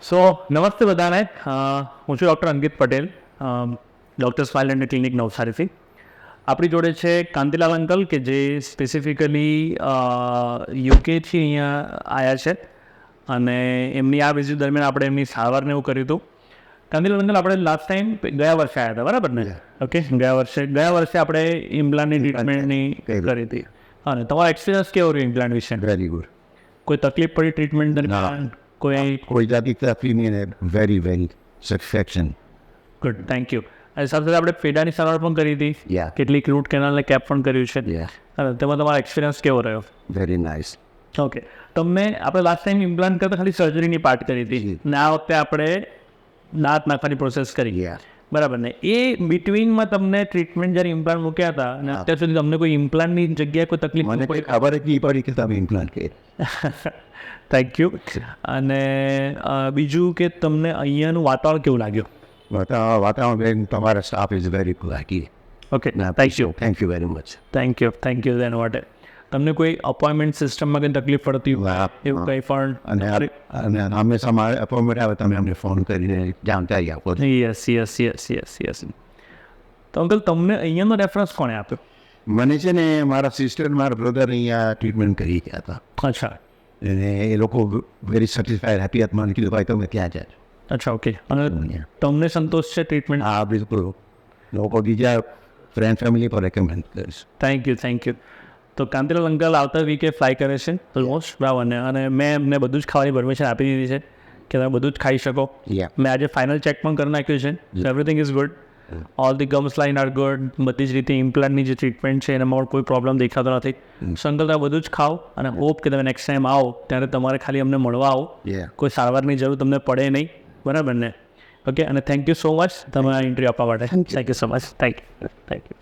સો નમસ્તે બધાને. હું છું doctor Ankit Patel, doctor smile and clinic નવસારીથી. આપણી જોડે છે કાંતિલાલ અંકલ કે જે સ્પેસિફિકલી યુકેથી અહીંયા આવ્યા છે અને એમની આ વિઝિટ દરમિયાન આપણે એમની સારવારને એવું કર્યું હતું. કાંતિલાલ અંકલ, આપણે લાસ્ટ ટાઈમ ગયા વર્ષે આવ્યા હતા, બરાબર ને? ઓકે, ગયા વર્ષે આપણે ઇમ્પ્લાન્ટની ટ્રીટમેન્ટની કરી હતી. હા, ને તમારો એક્સપિરિયન્સ કેવો રહ્યો ઇમ્પ્લાન્ટ વિશે? Very good. કોઈ તકલીફ પડી ટ્રીટમેન્ટ દરમિયાન? કોઈ જાતિ તકલીફ નહીં. Very satisfaction. Good, thank you. અને સાથે સાથે આપણે પેડાની સારવાર પણ કરી હતી. Yeah. કેટલીક રૂટ કેનાલને કેપ પણ કર્યું છે. Yeah. અને તેમાં તમારો એક્સપિરિયન્સ કેવો રહ્યો? Very nice. ઓકે, તમને આપણે લાસ્ટ ટાઈમ ઇમ્પ્લાન્ટ કરતા ખાલી સર્જરીની પાર્ટ કરી હતી ને આ વખતે આપણે દાંત નાખવાની પ્રોસેસ કરી. Yeah. બરાબર ને? એ બિટવીનમાં તમને ટ્રીટમેન્ટ જ્યારે ઇમ્પ્લાન્ટ મૂક્યા હતા અને અત્યાર સુધી તમને કોઈ ઇમ્પ્લાન્ટની જગ્યાએ કોઈ તકલીફ મને કોઈ ખબર જ નહીં પડી કે તમે ઇમ્પ્લાન્ટ કરી. Thank you. અને બીજું કે તમને અહીંયાનું વાતાવરણ કેવું લાગ્યું? વાતાવરણ તમારા staff is very lucky. Okay, thank you. Thank you very much. Thank you તેના માટે. તમને કોઈ અપોઇન્ટમેન્ટ સિસ્ટમમાં કંઈ તકલીફ પડતી હોય એવું કંઈ પણ? અને હંમેશા મારે અપોઇન્ટમેન્ટ આવે તમે અમને ફોન કરીને જાણકારી આપો. યસ. તો અંકલ, તમને અહીંયાનો રેફરન્સ કોણે આપ્યો? મને છે ને મારા સિસ્ટર મારા બ્રધર અહીંયા ટ્રીટમેન્ટ કરી ગયા હતા. અચ્છા. અને એ લોકો વેરી સેટિસ્ફાઈડ હેપી હતા. મને કીધું ભાઈ તમે ત્યાં જાય. અચ્છા, ઓકે. અને તમને સંતોષ છે ટ્રીટમેન્ટ? હા, બિલકુલ. લોકો બીજા ફ્રેન્ડ ફેમિલી પર રેકમેન્ડ કરીશ. Thank you. તો કાંતિલાલ અંકલ આવતા વીકે ફ્લાય કરે છે ઓલમોસ્ટ, બરાબર ને? અને મેં એમને બધું જ ખાવાની પરમિશન આપી દીધી છે કે તમે બધું જ ખાઈ શકો. Yeah. મેં આજે ફાઇનલ ચેક પણ કરી નાખ્યું છે. Everything is good. All the gums line are good. બધી જ રીતે ઇમ્પ્લાન્ટની જે ટ્રીટમેન્ટ છે એનામાં પણ કોઈ પ્રોબ્લેમ દેખાતો નથી. સો અંકલ, તમે બધું જ ખાઓ અને હોપ કે તમે નેક્સ્ટ ટાઈમ આવો ત્યારે તમારે ખાલી અમને મળવા આવો. Yeah. કોઈ સારવારની જરૂર તમને પડે નહીં, બરાબર ને? ઓકે, અને થેન્ક યુ સો મચ તમે આ ઇન્ટરવ્યૂ આપવા માટે. Thank you so much. Thank you.